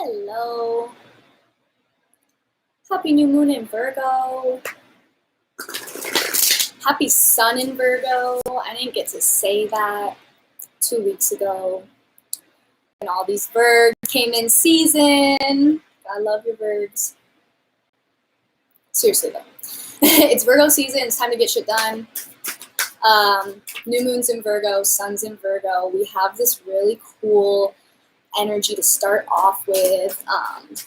Hello. Happy new moon in Virgo. Happy sun in Virgo. I didn't get to say that 2 weeks ago. And all these Virgs came in season. I love your Virgs. Seriously though. It's Virgo season. It's time to get shit done. New moon's in Virgo. Sun's in Virgo. We have this really cool energy to start off with,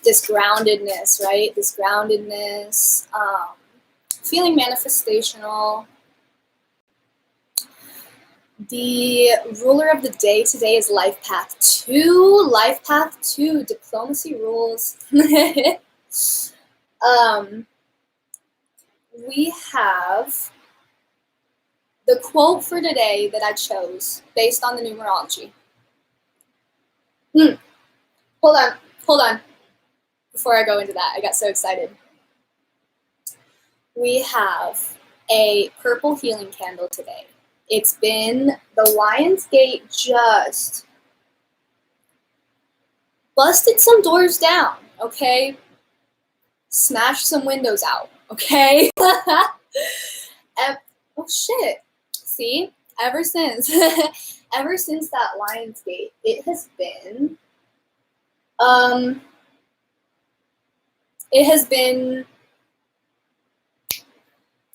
this groundedness, right? This groundedness, feeling manifestational. The ruler of the day today is Life Path 2. Life Path 2, diplomacy rules. We have the quote for today that I chose based on the numerology. Hold on. Before I go into that, I got so excited. We have a purple healing candle today. It's been the Lion's Gate just busted some doors down, okay? Smashed some windows out, okay? Oh shit. See? Ever since that Lion's Gate, it has been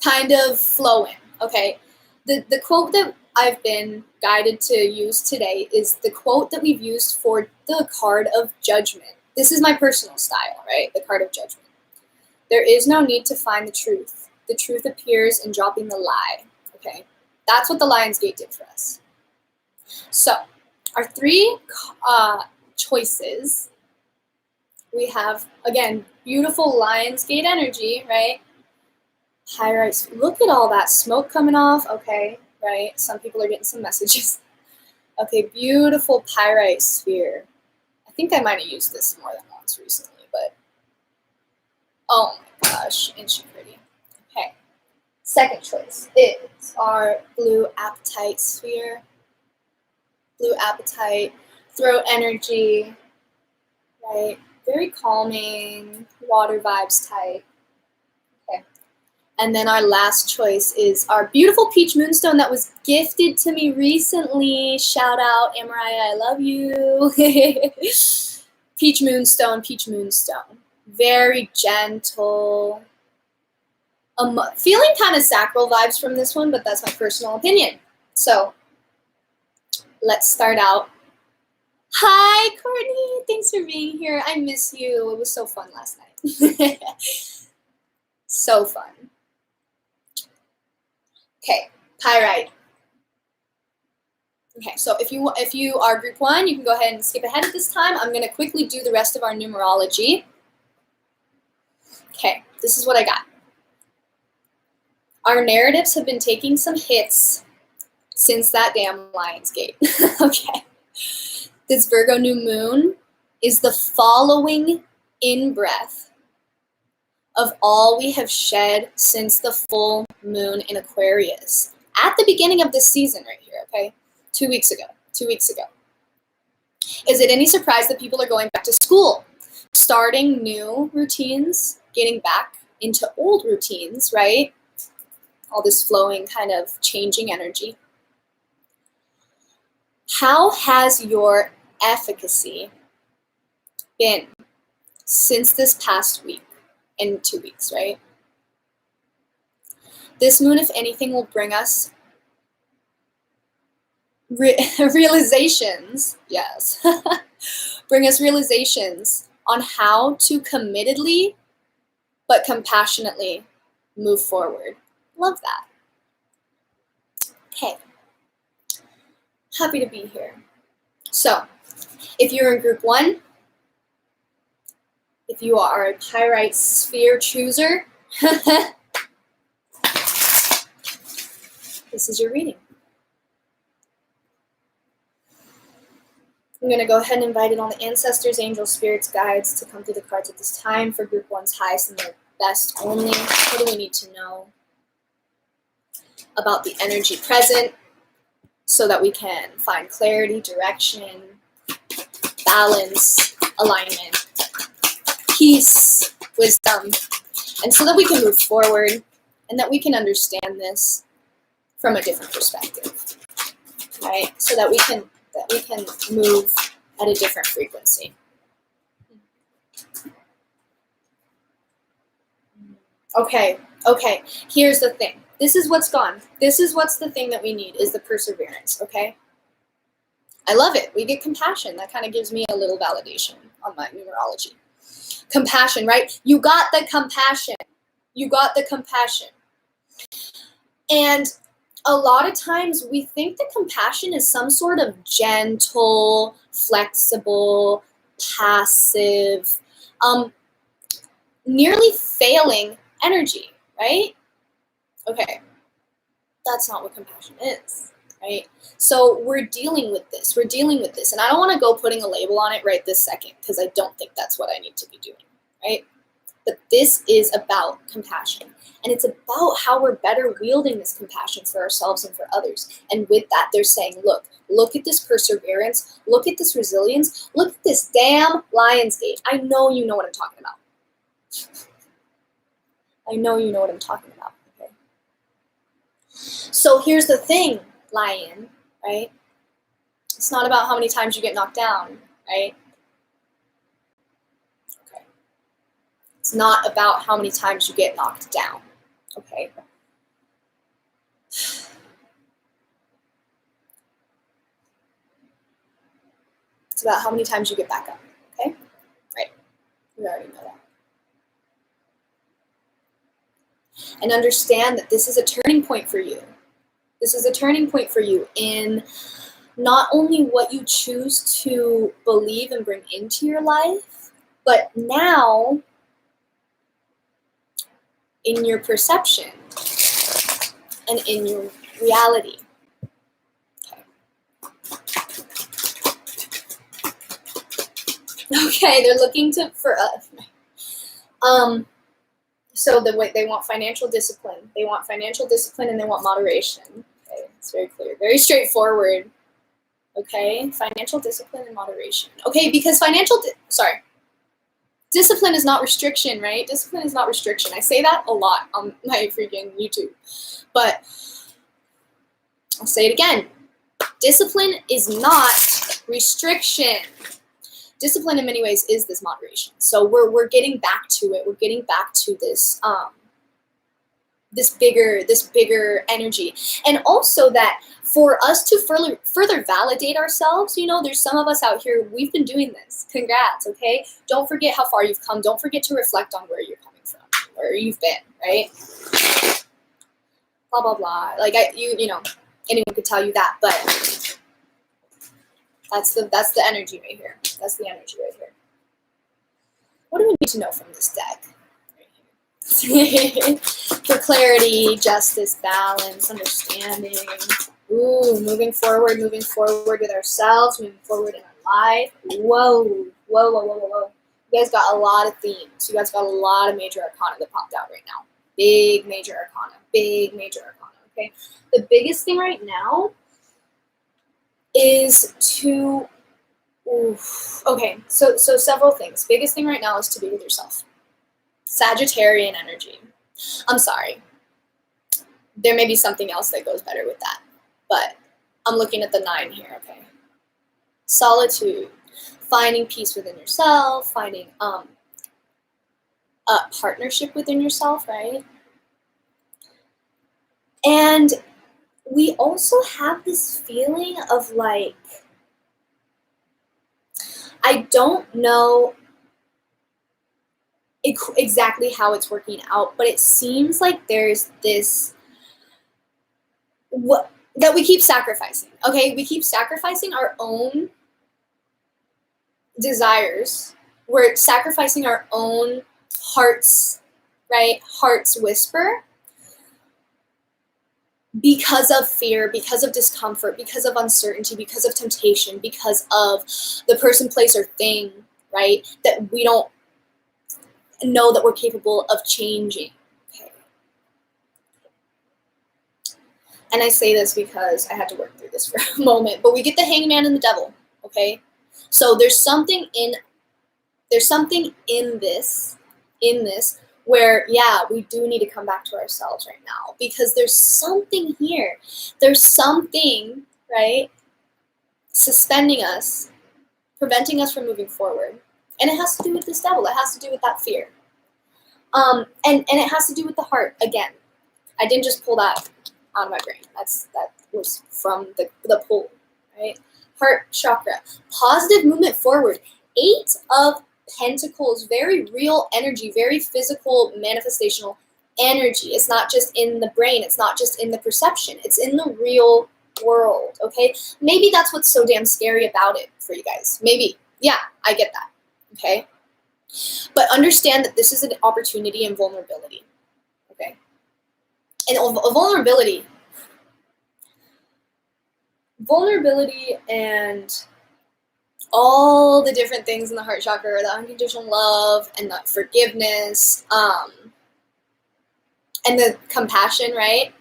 kind of flowing, okay? The quote that I've been guided to use today is the quote that we've used for the card of judgment. This is my personal style, right? The card of judgment. There is no need to find the truth. The truth appears in dropping the lie, okay? That's what the Lion's Gate did for us. So, our three choices, we have, again, beautiful Lion's Gate energy, right? Pyrite, look at all that smoke coming off, okay, right? Some people are getting some messages. Okay, beautiful Pyrite sphere. I think I might have used this more than once recently, but oh my gosh, isn't she pretty? Okay, second choice is our blue Apatite sphere. Blue Apatite, throat energy, right? Very calming, water vibes type. Okay. And then our last choice is our beautiful peach moonstone that was gifted to me recently. Shout out, Amariah, I love you. Peach moonstone, peach moonstone. Very gentle. Feeling kind of sacral vibes from this one, but that's my personal opinion. So, let's start out. Hi, Courtney. Thanks for being here. I miss you. It was so fun last night. So fun. Okay, Pyrite. Okay, so if you are group 1, you can go ahead and skip ahead at this time. I'm going to quickly do the rest of our numerology. Okay, this is what I got. Our narratives have been taking some hits since that damn Lion's Gate. Okay. This Virgo new moon is the following in-breath of all we have shed since the full moon in Aquarius. At the beginning of this season right here, okay? 2 weeks ago. Is it any surprise that people are going back to school, starting new routines, getting back into old routines, right? All this flowing kind of changing energy. How has your efficacy been since this past week and 2 weeks, right? This moon, if anything, will bring us realizations, yes, bring us realizations on how to committedly but compassionately move forward. Love that. Okay. Happy to be here. So, if you're in group 1, if you are a Pyrite sphere chooser, this is your reading. I'm going to go ahead and invite in all the ancestors, angels, spirits, guides to come through the cards at this time for group 1's highest and their best only. What do we need to know about the energy present so that we can find clarity, direction, balance, alignment, peace, wisdom, and so that we can move forward and that we can understand this from a different perspective, right? So that we can move at a different frequency. Okay, here's the thing. This is what's gone. This is what's the thing that we need, is the perseverance, okay? I love it. We get compassion. That kind of gives me a little validation on my numerology. Compassion, right? You got the compassion. You got the compassion. And a lot of times we think that compassion is some sort of gentle, flexible, passive, nearly failing energy, right? Okay, that's not what compassion is, right? So we're dealing with this. And I don't want to go putting a label on it right this second, because I don't think that's what I need to be doing, right? But this is about compassion. And it's about how we're better wielding this compassion for ourselves and for others. And with that, they're saying, look at this perseverance. Look at this resilience. Look at this damn Lionsgate. I know you know what I'm talking about. I know you know what I'm talking about, okay? So here's the thing, Lion, right? It's not about how many times you get knocked down, right? Okay. It's not about how many times you get knocked down, okay? It's about how many times you get back up, okay? Right. We already know that. And understand that this is a turning point for you. This is a turning point for you in not only what you choose to believe and bring into your life, but now in your perception and in your reality. Okay, they're looking for us. So they want financial discipline. They want financial discipline and they want moderation. Okay, it's very clear, very straightforward. Okay, financial discipline and moderation. Okay, because discipline is not restriction, right? Discipline is not restriction. I say that a lot on my freaking YouTube, but I'll say it again. Discipline is not restriction. Discipline in many ways is this moderation. So we're getting back to it. We're getting back to this this bigger energy. And also that for us to further validate ourselves, there's some of us out here, we've been doing this. Congrats, okay? Don't forget how far you've come. Don't forget to reflect on where you're coming from, where you've been, right? Blah, blah, blah. Like, anyone could tell you that, but that's the energy right here. That's the energy right here. What do we need to know from this deck? For clarity, justice, balance, understanding. Ooh, moving forward with ourselves, moving forward in our life. Whoa. You guys got a lot of themes. You guys got a lot of major arcana that popped out right now. Big major arcana. Okay? The biggest thing right now is to... Okay, so several things. Biggest thing right now is to be with yourself. Sagittarian energy. I'm sorry. There may be something else that goes better with that, but I'm looking at the 9 here, okay? Solitude. Finding peace within yourself, finding a partnership within yourself, right? And we also have this feeling of like, I don't know exactly how it's working out, but it seems like there's this that we keep sacrificing. Okay, we keep sacrificing our own desires. We're sacrificing our own heart's whisper because of fear, because of discomfort, because of uncertainty, because of temptation, because of the person, place, or thing, right? That we don't know that we're capable of changing. Okay. And I say this because I had to work through this for a moment, but we get the hangman and the devil, okay? So there's something in There's something in this where, yeah, we do need to come back to ourselves right now, because there's something here. There's something, right, suspending us, preventing us from moving forward. And it has to do with this devil. It has to do with that fear. And it has to do with the heart. Again, I didn't just pull that out of my brain. That was from the pull, right? Heart chakra. Positive movement forward. 8 of Pentacles. Very real energy. Very physical, manifestational energy. It's not just in the brain. It's not just in the perception. It's in the real world, okay? Maybe that's what's so damn scary about it for you guys. Maybe. Yeah, I get that, okay? But understand that this is an opportunity and vulnerability, okay? And vulnerability and all the different things in the heart chakra, the unconditional love and the forgiveness, and the compassion, right?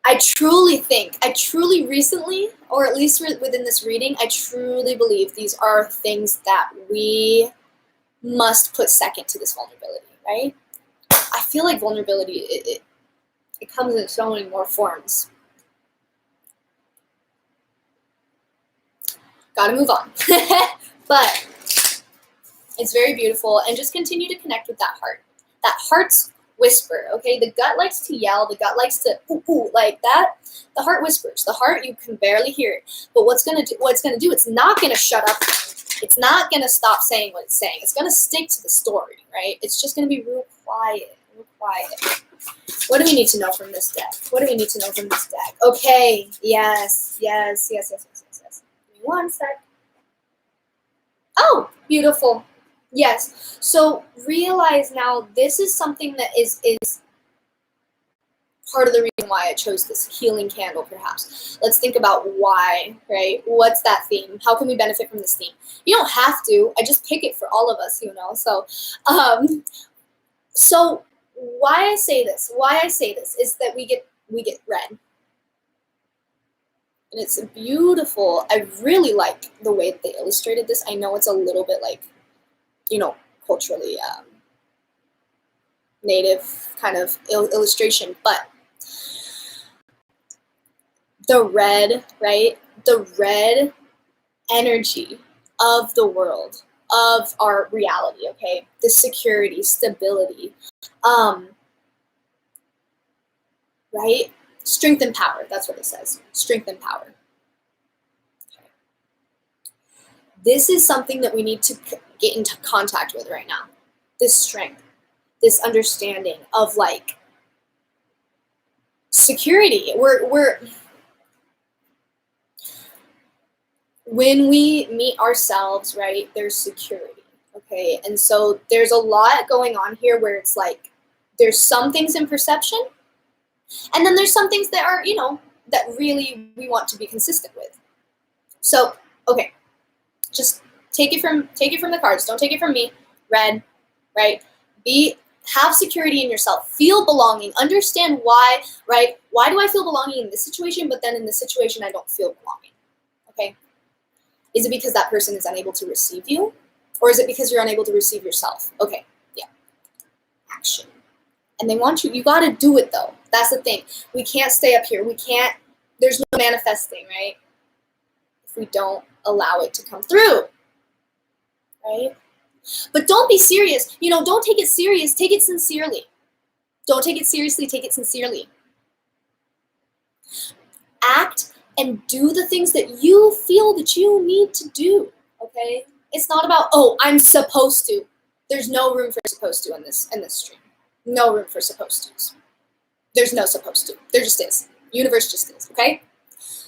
I truly recently, or at least within this reading, I truly believe these are things that we must put second to this vulnerability, right? I feel like vulnerability, it comes in so many more forms. Gotta move on. But it's very beautiful, and just continue to connect with that heart. That heart's whisper, okay? The gut likes to yell, the gut likes to ooh, ooh, like that. The heart whispers. The heart, you can barely hear it. But what's gonna do, it's not gonna shut up. It's not gonna stop saying what it's saying. It's gonna stick to the story, right? It's just gonna be real quiet, real quiet. What do we need to know from this deck? What do we need to know from this deck? Okay, yes. Give me one sec. Oh, beautiful. Yes. So realize now this is something that is part of the reason why I chose this healing candle, perhaps. Let's think about why, right? What's that theme? How can we benefit from this theme? You don't have to. I just pick it for all of us, you know. So why I say this is that we get red. And it's beautiful. I really like the way that they illustrated this. I know it's a little bit like, you know, culturally native kind of illustration, but the red, right? The red energy of the world, of our reality, okay? The security, stability, right? Strength and power, that's what it says. Strength and power. Okay. This is something that we need to get into contact with right now. This strength, this understanding of like security. When we meet ourselves, right, there's security, okay? And so there's a lot going on here where it's like there's some things in perception, and then there's some things that are, you know, that really we want to be consistent with. So, okay, just take it from the cards. Don't take it from me. Red, right? Have security in yourself. Feel belonging. Understand why, right? Why do I feel belonging in this situation, but then in this situation I don't feel belonging? Okay? Is it because that person is unable to receive you? Or is it because you're unable to receive yourself? Okay, yeah. Action. And they want you gotta do it though. That's the thing. We can't stay up here. There's no manifesting, right? If we don't allow it to come through, right? But don't be serious. You know, don't take it serious. Take it sincerely. Don't take it seriously. Take it sincerely. Act and do the things that you feel that you need to do, okay? It's not about, oh, I'm supposed to. There's no room for supposed to in this stream. No room for supposed to's. There's no supposed to. There just is. Universe just is, okay?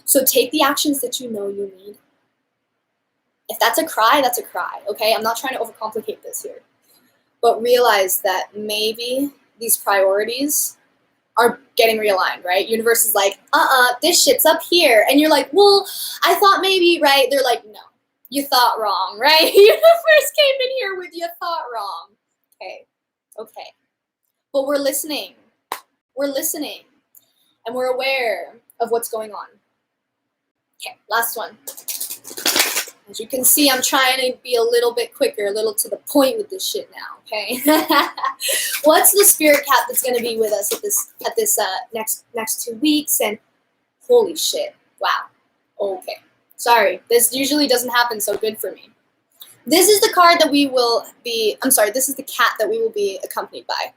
So take the actions that you know you need. If that's a cry, that's a cry, okay? I'm not trying to overcomplicate this here. But realize that maybe these priorities are getting realigned, right? Universe is like, this shit's up here. And you're like, well, I thought maybe, right? They're like, no, you thought wrong, right? Universe came in here with you thought wrong. Okay. But we're listening. And we're aware of what's going on. Okay, last one. As you can see, I'm trying to be a little bit quicker, a little to the point with this shit now, okay? What's the spirit cat that's going to be with us at this next 2 weeks? And holy shit, wow. Okay, sorry. This usually doesn't happen so good for me. This is the card that we will be, I'm sorry, this is the cat that we will be accompanied by.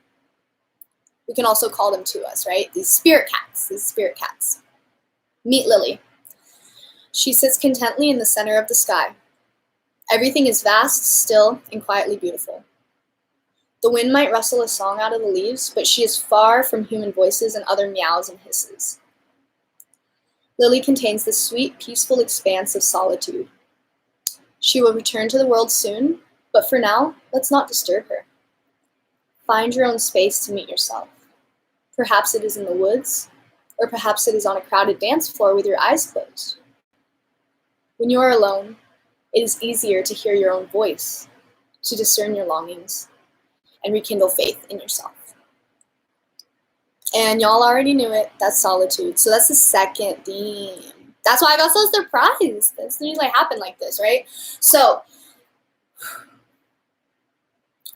We can also call them to us, right? These spirit cats. Meet Lily. She sits contently in the center of the sky. Everything is vast, still, and quietly beautiful. The wind might rustle a song out of the leaves, but she is far from human voices and other meows and hisses. Lily contains the sweet, peaceful expanse of solitude. She will return to the world soon, but for now, let's not disturb her. Find your own space to meet yourself. Perhaps it is in the woods, or perhaps it is on a crowded dance floor with your eyes closed. When you are alone, it is easier to hear your own voice, to discern your longings, and rekindle faith in yourself. And y'all already knew it, that's solitude. So that's the second theme. That's why I got so surprised. That doesn't usually happen like this, right? So,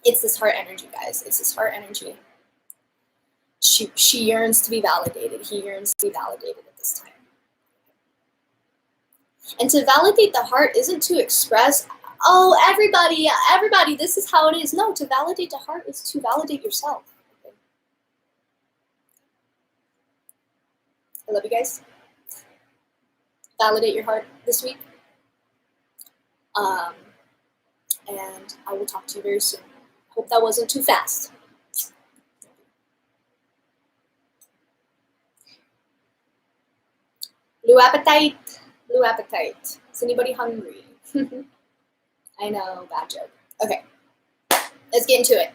it's this heart energy, guys. It's this heart energy. She yearns to be validated. He yearns to be validated at this time. And to validate the heart isn't to express, oh, everybody, this is how it is. No, to validate the heart is to validate yourself. Okay. I love you guys. Validate your heart this week. And I will talk to you very soon. Hope that wasn't too fast. Blue Apatite. Blue Apatite. Is anybody hungry? I know, bad joke. Okay, let's get into it.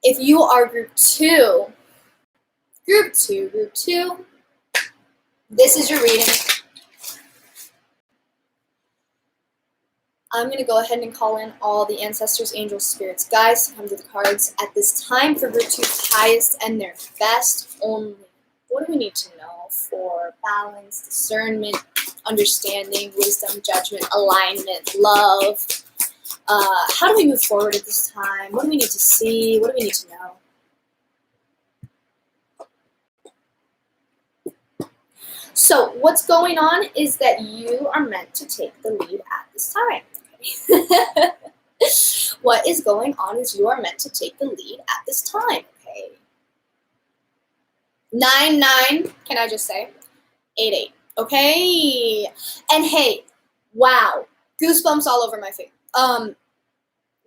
If you are group two, this is your reading. I'm going to go ahead and call in all the ancestors, angels, spirits, guides to come to the cards at this time for group 2's highest and their best only. What do we need to know for balance, discernment, understanding, wisdom, judgment, alignment, love? How do we move forward at this time? What do we need to see? What do we need to know? So what's going on is that you are meant to take the lead at this time. Okay? What is going on is you are meant to take the lead at this time. Okay. 9-9, can I just say? 8-8. Okay. And hey, wow, goosebumps all over my face. The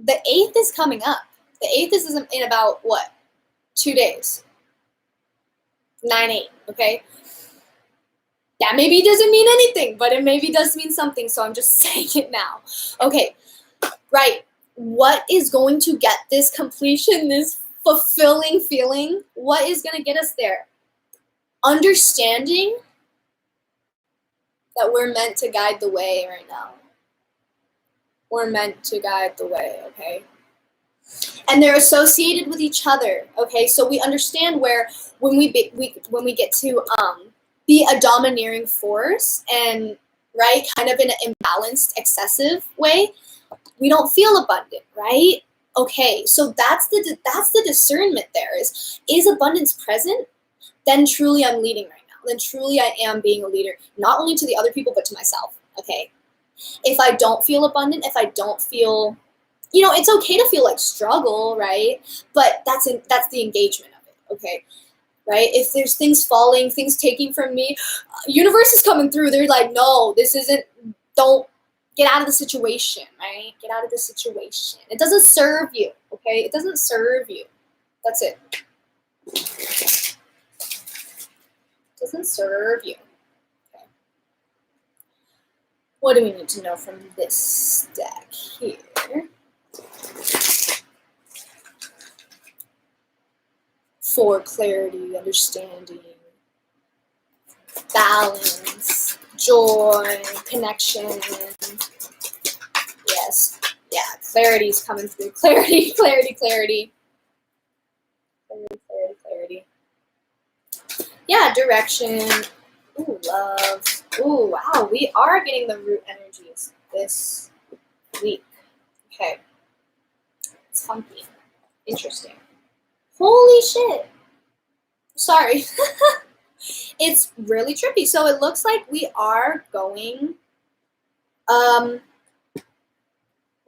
8th is coming up. The 8th is in about, what, 2 days. 9-8, okay? That maybe doesn't mean anything, but it maybe does mean something, so I'm just saying it now. Okay, right. What is going to get this completion, this fulfilling feeling? What is going to get us there? Understanding that we're meant to guide the way right now. We're meant to guide the way, okay? And they're associated with each other, okay? So we understand where when we get to be a domineering force and, right, kind of in an imbalanced, excessive way, we don't feel abundant, right? Okay, so that's the discernment there is abundance present? Then truly I'm leading right now. Then truly I am being a leader, not only to the other people, but to myself, okay? If I don't feel abundant, if I don't feel, it's okay to feel like struggle, right? But that's the engagement of it, okay? Right? If there's things falling, things taking from me, universe is coming through. They're like, no, this isn't, don't get out of the situation, right? Get out of the situation. It doesn't serve you, okay? It doesn't serve you. That's it. It doesn't serve you. Okay. What do we need to know from this deck here? For clarity, understanding, balance, joy, connection. Yes. Yeah, clarity is coming through. Clarity. Yeah, direction. Ooh, love. Ooh, wow, we are getting the root energies this week. Okay. It's funky. Interesting. Holy shit. Sorry. It's really trippy. So it looks like we are going, we're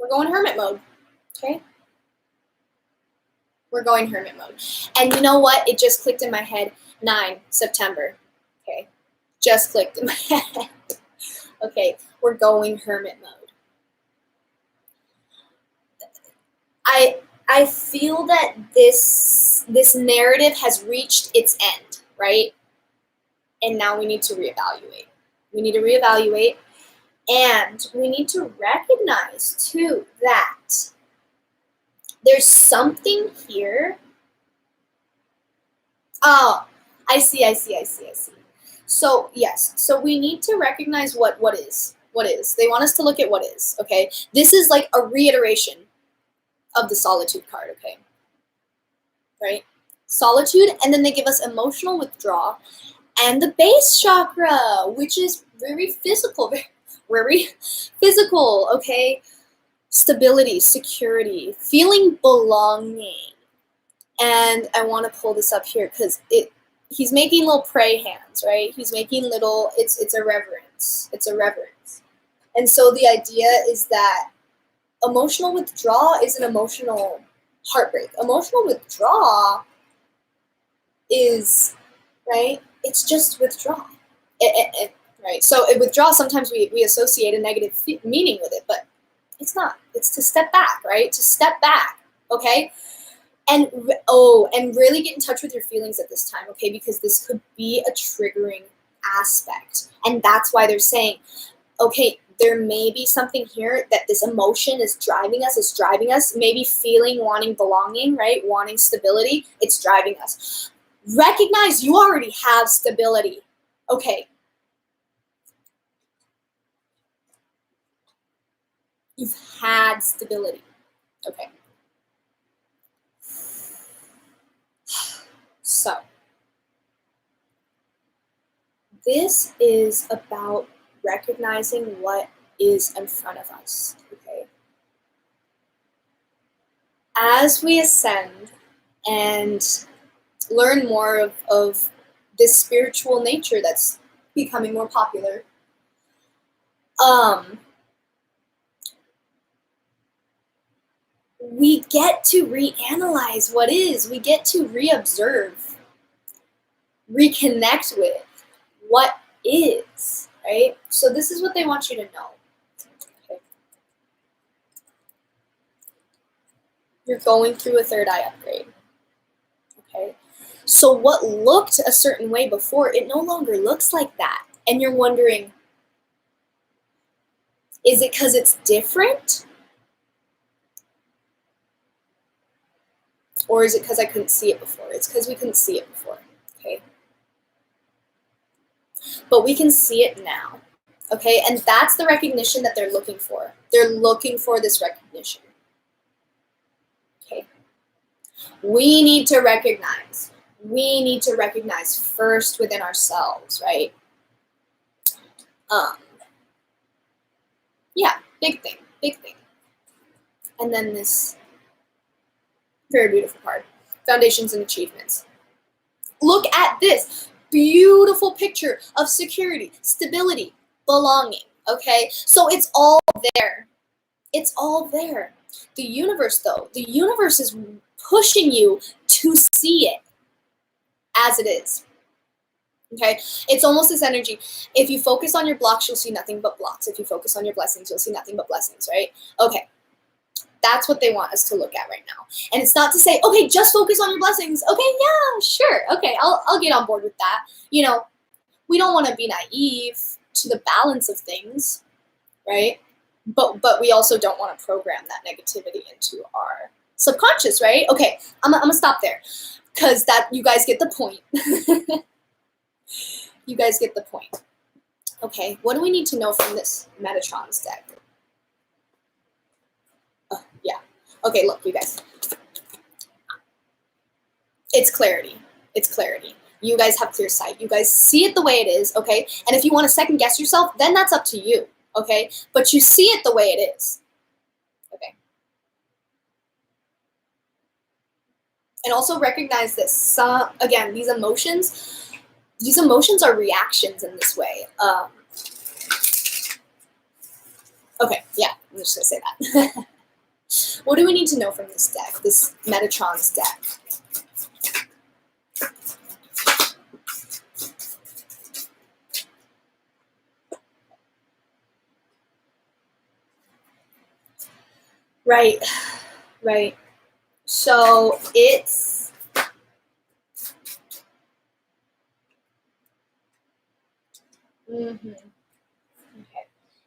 going hermit mode. Okay. We're going hermit mode. And you know what? It just clicked in my head. 9 September. Okay. Just clicked in my head. Okay. We're going hermit mode. I feel that this narrative has reached its end, right? And now we need to reevaluate. We need to reevaluate, and we need to recognize too that there's something here. Oh, I see. So yes, so we need to recognize what is. What is. They want us to look at what is, okay? This is like a reiteration of the solitude card, okay? Right? Solitude, and then they give us emotional withdrawal and the base chakra, which is very physical, okay? Stability, security, feeling belonging. And I want to pull this up here because he's making little pray hands, right? He's making little, it's a reverence. It's a reverence. And so the idea is that emotional withdrawal is an emotional heartbreak. Emotional withdrawal is, right? It's just withdrawal. Right? So withdrawal, sometimes we associate a negative meaning with it, but it's not. It's to step back, right? To step back, okay? And really get in touch with your feelings at this time, okay? Because this could be a triggering aspect. And that's why they're saying, okay, there may be something here that this emotion is driving us, maybe feeling, wanting belonging, right? Wanting stability, it's driving us. Recognize you already have stability, okay? You've had stability, okay? So, this is about recognizing what is in front of us, okay? As we ascend and learn more of this spiritual nature that's becoming more popular, we get to reanalyze what is. We get to reobserve, reconnect with what is, right? So this is what they want you to know. Okay. You're going through a third eye upgrade. Okay. So what looked a certain way before, it no longer looks like that. And you're wondering, is it because it's different? Or is it because I couldn't see it before? It's because we couldn't see it before, okay? But we can see it now, okay? And that's the recognition that they're looking for. They're looking for this recognition, okay? We need to recognize. We need to recognize first within ourselves, right? Yeah, big thing. And then this very beautiful card, foundations and achievements. Look at this beautiful picture of security, stability, belonging, okay? So it's all there. It's all there. The universe, though, the universe is pushing you to see it as it is, okay? It's almost this energy. If you focus on your blocks, you'll see nothing but blocks. If you focus on your blessings, you'll see nothing but blessings, right? Okay. That's what they want us to look at right now. And it's not to say, okay, just focus on your blessings. Okay, yeah, sure. Okay, I'll get on board with that. You know, we don't want to be naive to the balance of things, right? But we also don't want to program that negativity into our subconscious, right? Okay, I'm gonna stop there because that you guys get the point. You guys get the point. Okay, what do we need to know from this Metatron's deck? Yeah. Okay, look, you guys. It's clarity. It's clarity. You guys have clear sight. You guys see it the way it is, okay? And if you want to second guess yourself, then that's up to you, okay? But you see it the way it is, okay? And also recognize this. Again, these emotions are reactions in this way. Okay, yeah, I'm just going to say that. What do we need to know from this deck, this Metatron's deck? Right, right. So it's okay.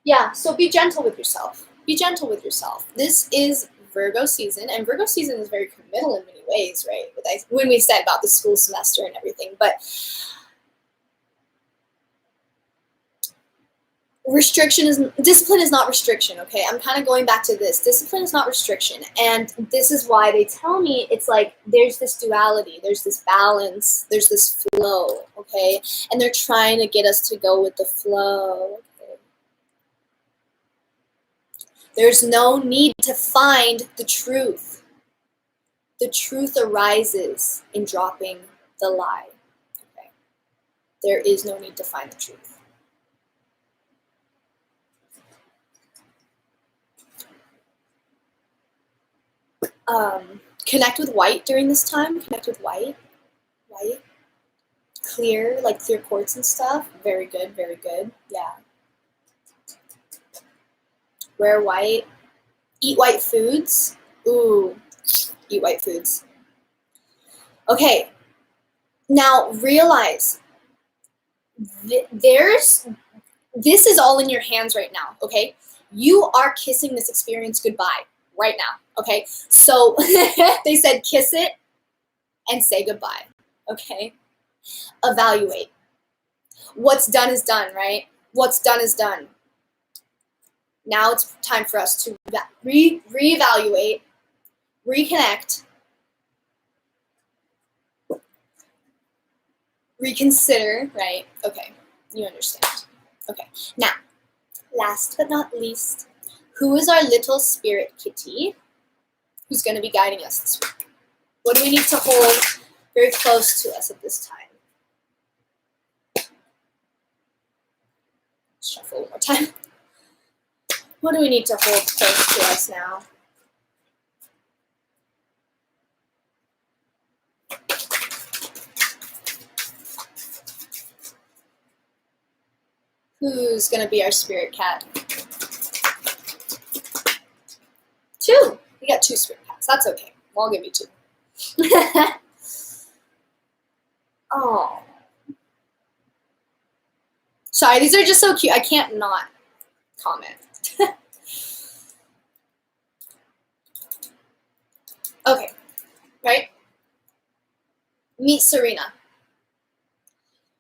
Yeah, so be gentle with yourself. Be gentle with yourself. This is Virgo season, and Virgo season is very committal in many ways, right? When we said about the school semester and everything, but discipline is not restriction, okay? I'm kind of going back to this. Discipline is not restriction, and this is why they tell me it's like there's this duality, there's this balance, there's this flow, okay? And they're trying to get us to go with the flow, okay? There's no need to find the truth. The truth arises in dropping the lie, okay? There is no need to find the truth. Connect with white during this time. Connect with white. Clear quartz and stuff. Very good, very good. Yeah. Wear white. Eat white foods. Ooh, eat white foods. Okay. Now realize this is all in your hands right now, okay? You are kissing this experience goodbye right now, okay? So they said kiss it and say goodbye, okay? Evaluate. What's done is done, right? What's done is done. Now it's time for us to reevaluate, reconnect, reconsider, right? Okay, you understand. Okay, now, last but not least, who is our little spirit kitty who's going to be guiding us this week? What do we need to hold very close to us at this time? Shuffle one more time. What do we need to hold close to us now? Who's going to be our spirit cat? 2. We got 2 spirit cats. That's okay. I'll give you 2. Oh. Sorry, these are just so cute. I can't not comment. Okay, right? Meet Serena.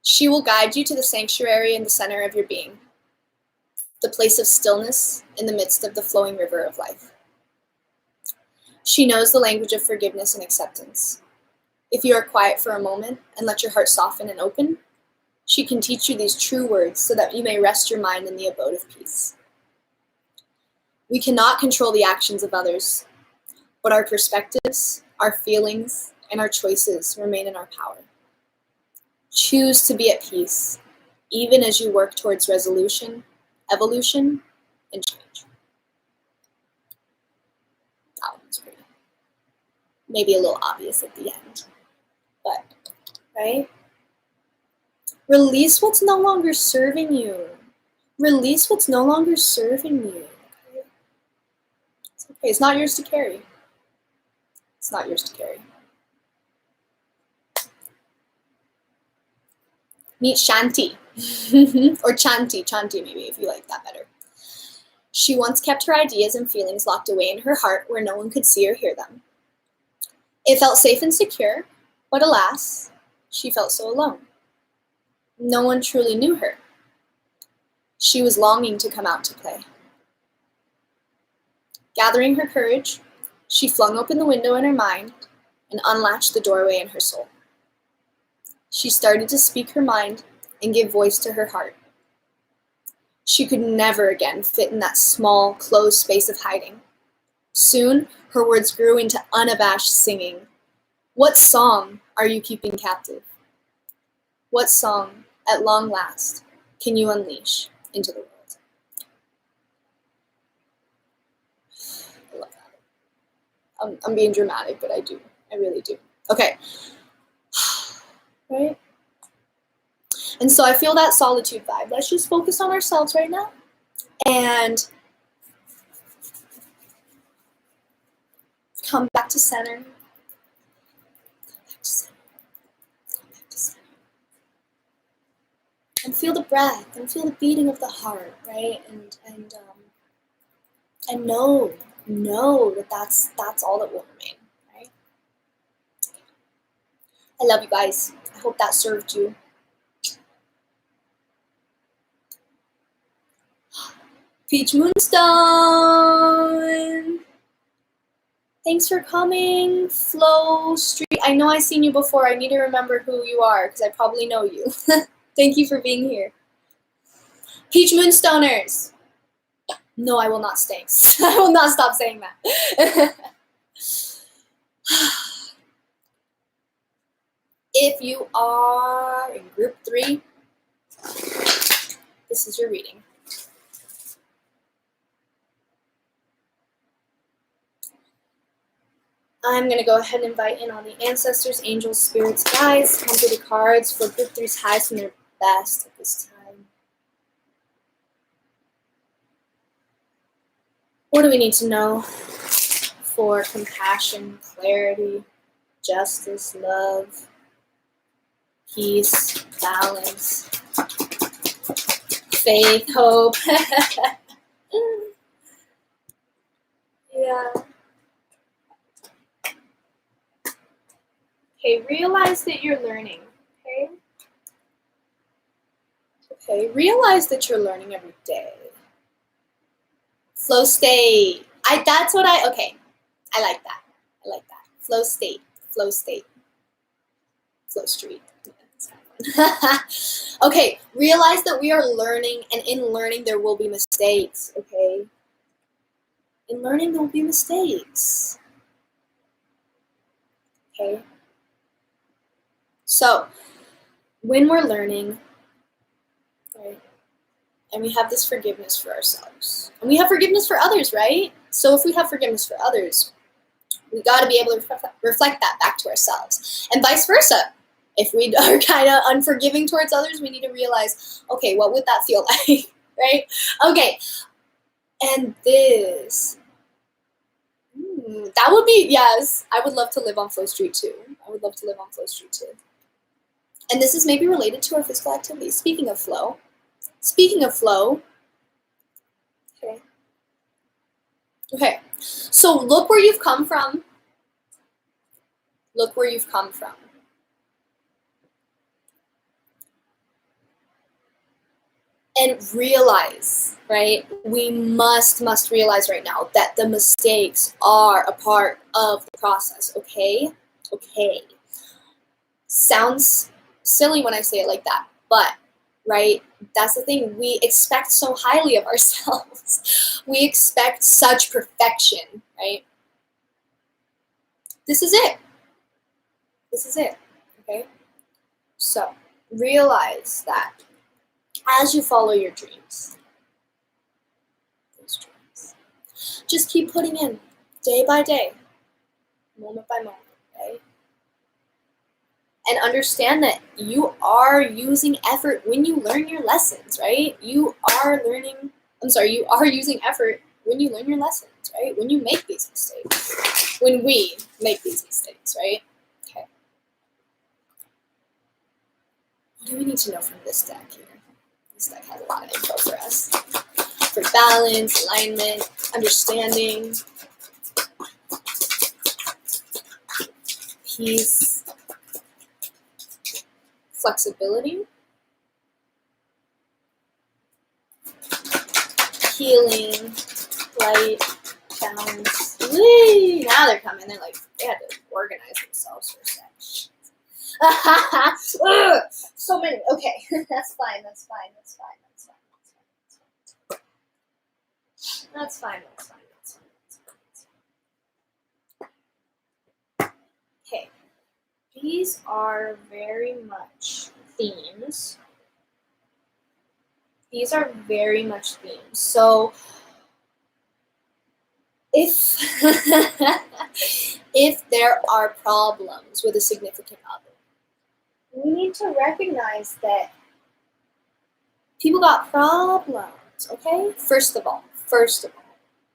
She will guide you to the sanctuary in the center of your being, the place of stillness in the midst of the flowing river of life. She knows the language of forgiveness and acceptance. If you are quiet for a moment and let your heart soften and open, she can teach you these true words so that you may rest your mind in the abode of peace. We cannot control the actions of others, but our perspectives, our feelings, and our choices remain in our power. Choose to be at peace, even as you work towards resolution, evolution, and change. That one's pretty. Maybe a little obvious at the end, but, right? Release what's no longer serving you. Release what's no longer serving you. It's okay. It's not yours to carry. It's not yours to carry. Meet Shanti. Or Chanti maybe, if you like that better. She once kept her ideas and feelings locked away in her heart where no one could see or hear them. It felt safe and secure, but alas, she felt so alone. No one truly knew her. She was longing to come out to play. Gathering her courage, she flung open the window in her mind and unlatched the doorway in her soul. She started to speak her mind and give voice to her heart. She could never again fit in that small, closed space of hiding. Soon, her words grew into unabashed singing. What song are you keeping captive? What song, at long last, can you unleash into the world? I love that. I'm being dramatic, but I do. I really do. Okay. Right? And so I feel that solitude vibe. Let's just focus on ourselves right now. And come back to center. Come back to center. Come back to center. And feel the breath and feel the beating of the heart, right? And know that that's all that will remain, right? I love you guys. I hope that served you. Peach Moonstone. Thanks for coming, Flow Street. I know I've seen you before. I need to remember who you are because I probably know you. Thank you for being here. Peach Moonstoners. No, I will not stay. I will not stop saying that. If you are in group 3, this is your reading. I'm going to go ahead and invite in all the ancestors, angels, spirits, guides. Come through the cards for group 3's highest and their best at this time. What do we need to know for compassion, clarity, justice, love, peace, balance, faith, hope? Yeah. Okay, realize that you're learning, okay? Okay, realize that you're learning every day. Flow state. Okay, I like that. I like that. Flow state, flow state. Flow street. Okay, realize that we are learning, and in learning there will be mistakes, okay? In learning there will be mistakes. Okay? So, when we're learning, right, and we have this forgiveness for ourselves, and we have forgiveness for others, right? So if we have forgiveness for others, we got to be able to reflect that back to ourselves, and vice versa. If we are kind of unforgiving towards others, we need to realize, okay, what would that feel like, right? Okay, and this, that would be, yes, I would love to live on Flow Street too. I would love to live on Flow Street too. And this is maybe related to our physical activities. Speaking of flow, okay, so look where you've come from. Look where you've come from. And realize, right, we must realize right now that the mistakes are a part of the process, okay? Okay. Sounds silly when I say it like that, but, right, that's the thing. We expect so highly of ourselves. We expect such perfection, right? This is it. This is it, okay? So, realize that as you follow your dreams, just keep putting in day by day, moment by moment, right? And understand that you are using effort when you learn your lessons, right? You are using effort when you learn your lessons, right? When you make these mistakes. When we make these mistakes, right? Okay. What do we need to know from this deck here? This deck has a lot of info for us. For balance, alignment, understanding, peace, flexibility, healing, light, balance. Whee! Now they're coming. They're like, they had to organize themselves for a sec. Ugh, so many. Okay, that's fine. That's fine. That's fine. That's fine. That's fine. That's fine. That's fine. That's fine. Okay, these are very much themes. These are very much themes. So if if there are problems with a significant other, we need to recognize that people got problems, okay? First of all,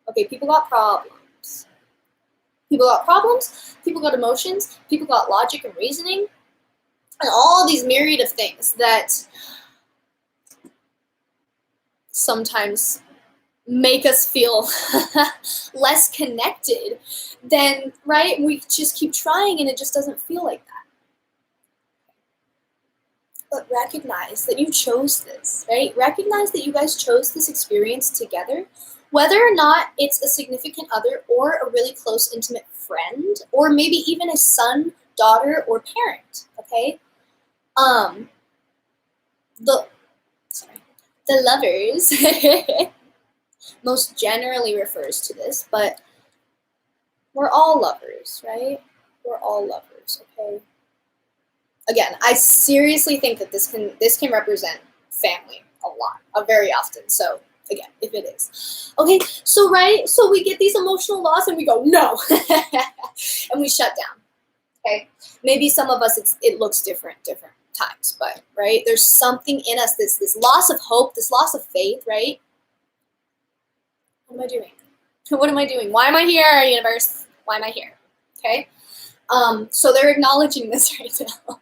okay, people got problems. People got problems, people got emotions, people got logic and reasoning, and all these myriad of things that sometimes make us feel less connected than, right? We just keep trying and it just doesn't feel like that. But recognize that you chose this, right? Recognize that you guys chose this experience together, whether or not it's a significant other or a really close, intimate friend, or maybe even a son, daughter, or parent, okay? The lovers most generally refers to this, but we're all lovers, right? We're all lovers, okay? Again, I seriously think that this can represent family a lot, very often. So again, if it is. Okay, so right, so we get these emotional loss and we go, no, and we shut down, okay? Maybe some of us, it looks different times, but right, there's something in us, this loss of hope, this loss of faith, right? What am I doing? What am I doing? Why am I here, universe? Why am I here? Okay? So they're acknowledging this right now.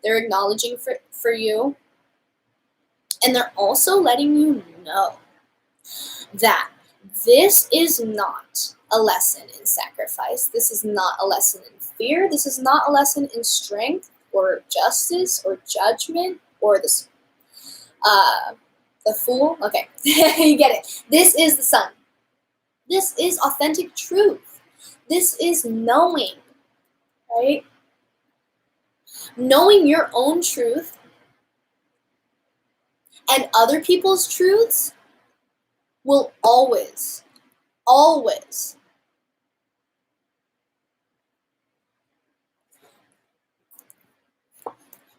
They're acknowledging for you. And they're also letting you know that this is not a lesson in sacrifice. This is not a lesson in fear. This is not a lesson in strength or justice or judgment or the fool. Okay, you get it. This is the sun. This is authentic truth. This is knowing, right? Knowing your own truth and other people's truths will always,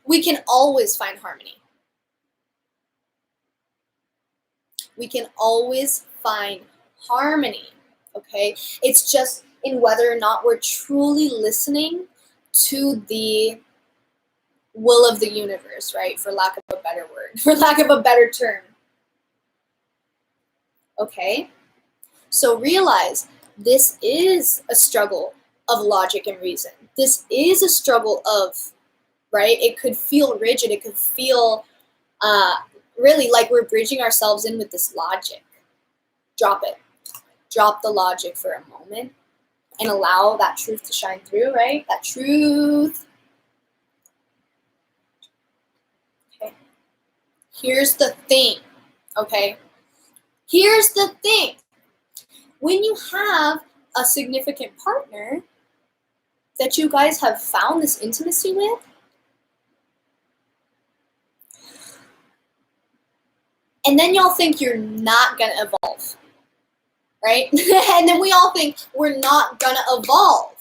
we can always find harmony. We can always find harmony, okay? It's just in whether or not we're truly listening to the will of the universe, right? For lack of a better word, for lack of a better term. Okay? So realize this is a struggle of logic and reason. This is a struggle of, right? It could feel rigid. It could feel really like we're bridging ourselves in with this logic. Drop it. Drop the logic for a moment and allow that truth to shine through, right? That truth. Okay. Here's the thing, okay? Here's the thing. When you have a significant partner that you guys have found this intimacy with, and then y'all think you're not going to evolve, right? And then we all think we're not going to evolve,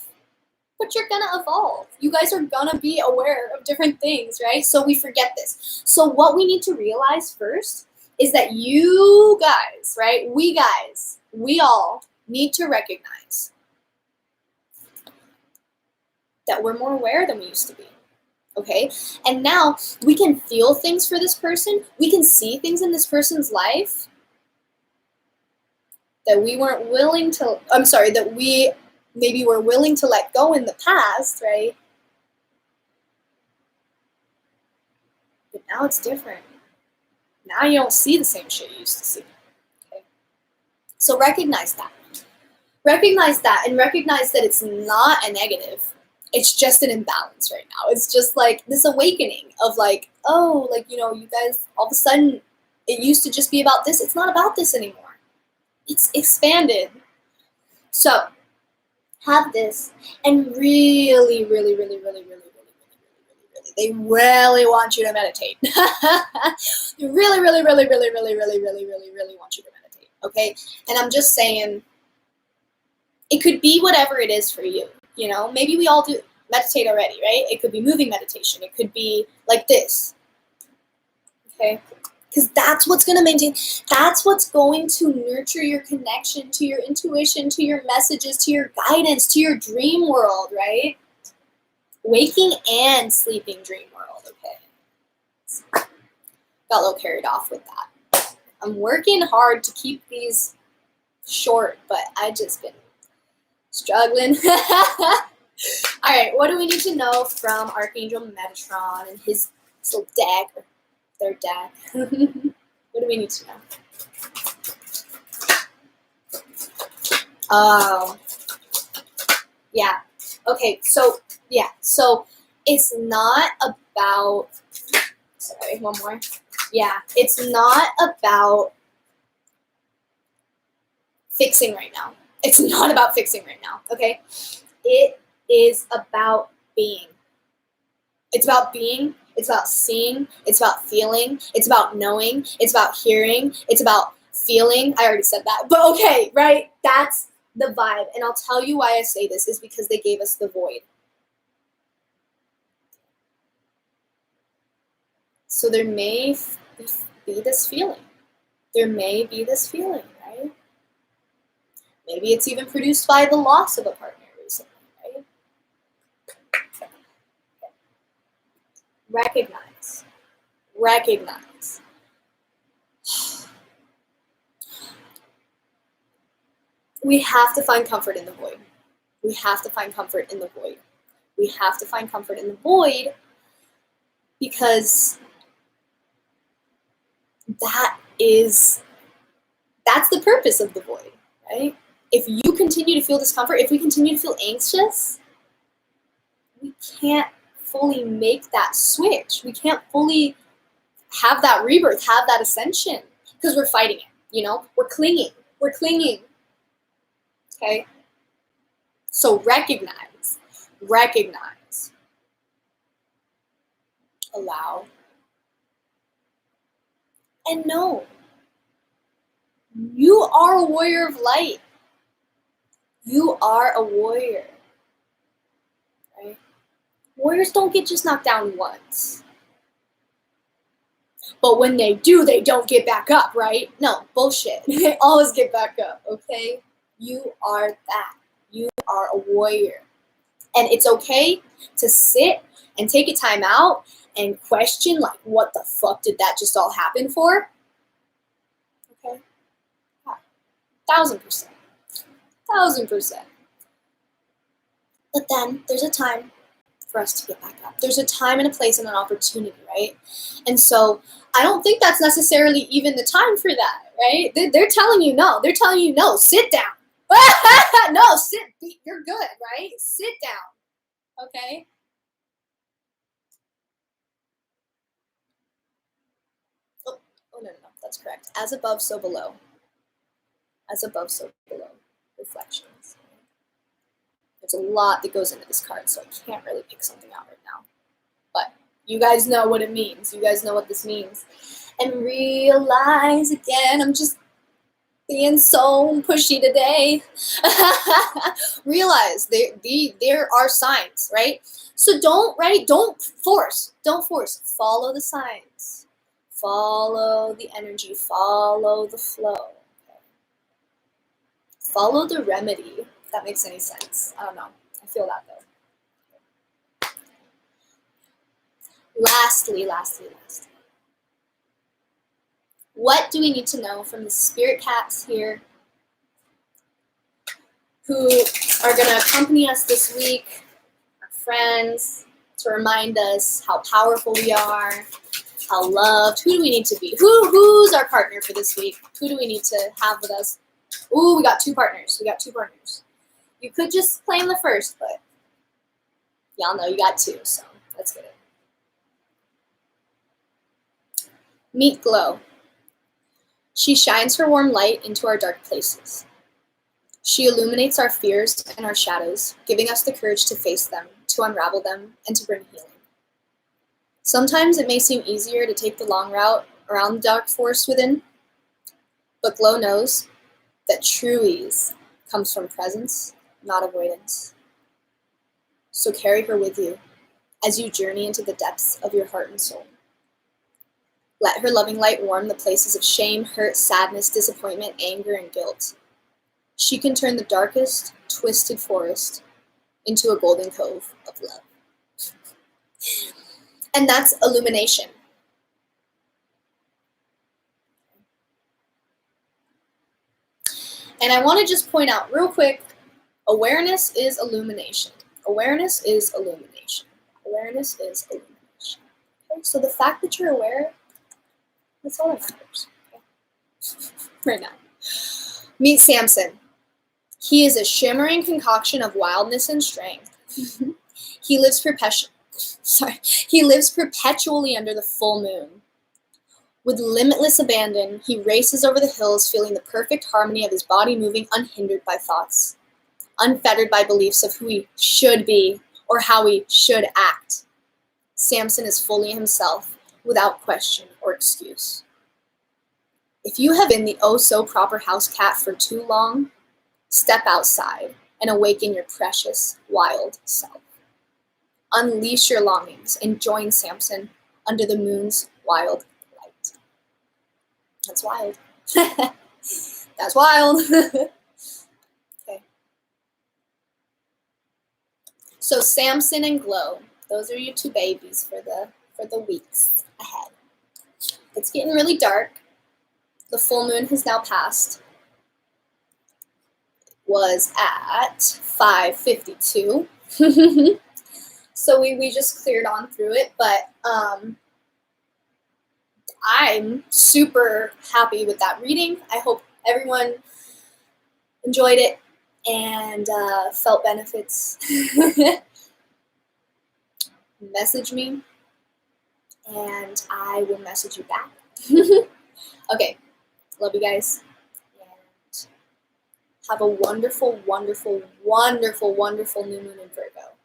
but you're going to evolve. You guys are going to be aware of different things, right? So we forget this. So what we need to realize first is that you guys, right? We all need to recognize that we're more aware than we used to be. Okay? And now we can feel things for this person. We can see things in this person's life that we weren't willing to, that we maybe were willing to let go in the past, right? But now it's different. Now you don't see the same shit you used to see. Okay? So recognize that. Recognize that and recognize that it's not a negative. It's just an imbalance right now. It's just like this awakening of like, oh, like, you guys, all of a sudden, it used to just be about this. It's not about this anymore. It's expanded. So have this and really, really, really, really, really, really, really, really, really, They really want you to meditate. They really, really, really, really, really, really, really, really, really want you to meditate. Okay? And I'm just saying, it could be whatever it is for you. You know, maybe we all do meditate already, right? It could be moving meditation. It could be like this. Okay? Because that's what's going to maintain, that's what's going to nurture your connection to your intuition, to your messages, to your guidance, to your dream world, right? Waking and sleeping dream world, okay? Got a little carried off with that. I'm working hard to keep these short, but I just been struggling. All right, what do we need to know from Archangel Metatron and his little deck, their deck? What do we need to know? Yeah. Okay, so, yeah. So, it's not about, sorry, one more. Yeah, it's not about fixing right now. It's not about fixing right now, okay? It is about being. It's about being. It's about seeing. It's about feeling. It's about knowing. It's about hearing. It's about feeling. I already said that. But okay, right? That's the vibe. And I'll tell you why I say this is because they gave us the void. So there may be this feeling. There may be this feeling, right? Maybe it's even produced by the loss of a partner recently, right? Recognize. Recognize. We have to find comfort in the void. We have to find comfort in the void. We have to find comfort in the void because that's the purpose of the void, right? If you continue to feel discomfort, if we continue to feel anxious, we can't fully make that switch. We can't fully have that rebirth, have that ascension, because we're fighting it, you know? We're clinging. We're clinging. Okay? So recognize. Recognize. Allow. And know. You are a warrior of light. You are a warrior. Right? Warriors don't get just knocked down once. But when they do, they don't get back up, right? No, bullshit. They always get back up, okay? You are that. You are a warrior. And it's okay to sit and take a time out and question, like, what the fuck did that just all happen for? Okay? Yeah. 1,000%. 1,000%. But then there's a time for us to get back up. There's a time and a place and an opportunity, right? And so I don't think that's necessarily even the time for that, right? They're telling you no. They're telling you no. Sit down. No, sit. You're good, right? Sit down. Okay? Oh, no. That's correct. As above, so below. As above, so below. Reflections. There's a lot that goes into this card, so I can't really pick something out right now. But you guys know what it means. You guys know what this means. And realize again, I'm just being so pushy today. Realize there are signs, right? So don't force. Follow the signs. Follow the energy. Follow the flow. Okay? Follow the remedy, if that makes any sense. I don't know. I feel that though. Lastly. What do we need to know from the spirit cats here who are going to accompany us this week, our friends, to remind us how powerful we are, how loved? Who do we need to be? Who's our partner for this week? Who do we need to have with us? Ooh, we got two partners. You could just claim the first, but y'all know you got two, so let's get it. Meet Glow. She shines her warm light into our dark places. She illuminates our fears and our shadows, giving us the courage to face them, to unravel them, and to bring healing. Sometimes it may seem easier to take the long route around the dark forest within, but Glow knows that true ease comes from presence, not avoidance. So carry her with you as you journey into the depths of your heart and soul. Let her loving light warm the places of shame, hurt, sadness, disappointment, anger, and guilt. She can turn the darkest, twisted forest into a golden cove of love. And that's illumination. And I want to just point out real quick, awareness is illumination. Awareness is illumination. Awareness is illumination. Okay? So the fact that you're aware, that's all that matters. Okay? Right now. Meet Samson. He is a shimmering concoction of wildness and strength. He lives perpetually under the full moon. With limitless abandon, he races over the hills, feeling the perfect harmony of his body moving unhindered by thoughts, unfettered by beliefs of who he should be or how he should act. Samson is fully himself, without question or excuse. If you have been the oh-so-proper house cat for too long, step outside and awaken your precious, wild self. Unleash your longings and join Samson under the moon's wild light. That's wild. That's wild. Okay. So Samson and Glow, those are your two babies for the weeks ahead. It's getting really dark. The full moon has now passed. Was at 5:52. So we just cleared on through it, but I'm super happy with that reading. I hope everyone enjoyed it and felt benefits. Message me, and I will message you back. Okay, love you guys, and have a wonderful, wonderful, wonderful, wonderful new moon in Virgo.